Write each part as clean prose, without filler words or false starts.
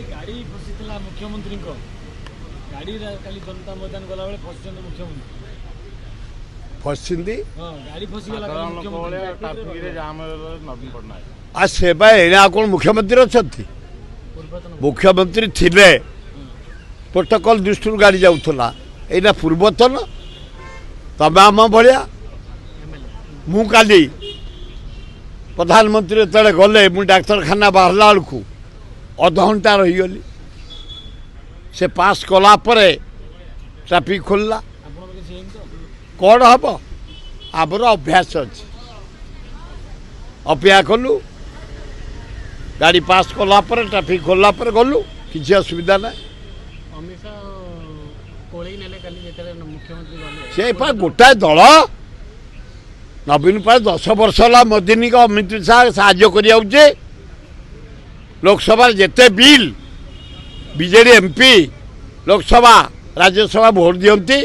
गाड़ी फसी मुख्यमंत्री गाड़ी जनता मैदान गला फसी मुख्यमंत्री फसी गाड़ी फसीगला नवीन पट्टनायक आ से कौन मुख्यमंत्री अच्छा मुख्यमंत्री थिले प्रोटोकॉल दृष्टि गाड़ी जाऊला एना पूर्वतन तमें आम भाया मु काली प्रधानमंत्री जो गले मु डाक्तरखाना बाहरला बेलू अध घंटा रहीगली से पास कला ट्राफिक खोलला कौन हम आमर अभ्यास अच्छे अपेक्षा कलु गाड़ी पास कला ट्राफिक खोलला गलु किसी असुविधा ना से गोटाए दल नवीन पाल 10 वर्ष है मोदी का अमित शाह साहाଯ୍य कर लोकसभा जिते bill BJD MP Lok Sabha Rajya Sabha भोट दियंती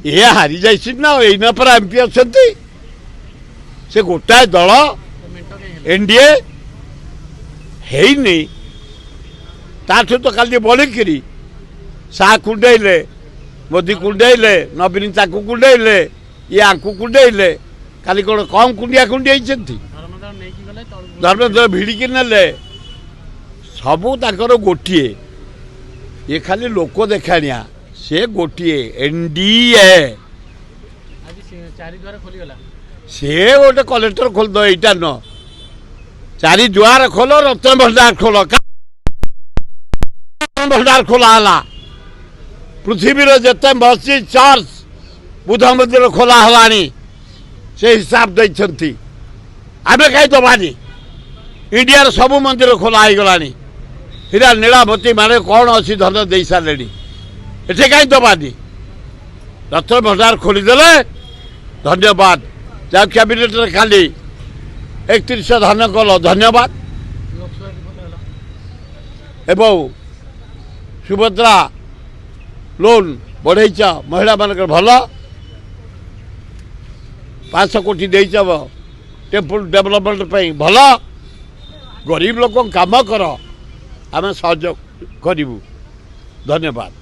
ये हारी जाइए ना एना पर एमपी अच्छा से गोटाए दल एनडीए है नहीं ताठू तो खाली बढ़िकी शाह कुंडेले मोदी कुंडेले नवीन ताकू कुंडेले ये आंकू कुंडेले खाली कौन कम कुंडिया कुंडी धर्मेन्द्र भिड़िकी नेले सबू ताकर गोटे ये खाली लोक देखाणिया से गोटे एनडीए से गोटे कलेक्टर खोल दो यहाँ न 4 द्वार खोल रत्न भंडार खोल भंडार खोला पृथ्वीर जिते मस्जिद चर्च बुध मंदिर खोला से हिसाब देती आम कहीं दबानी इंडिया सबू मंदिर खोला हो गला हीरा नीलावती माने कौन अच्छी धन दे सारे ये कहीं दबानी रत्न भंडार खोलीदे धन्यवाद जहाँ कैबिनेट खाली 31 धन कल धन्यवाद एवं सुभद्रा लोन बढ़ेच महिला मान भल 500 कोटी देच टेम्पल डेवलपमेंट भल गरीब लोक काम कर आम सहयोग करूँ धन्यवाद।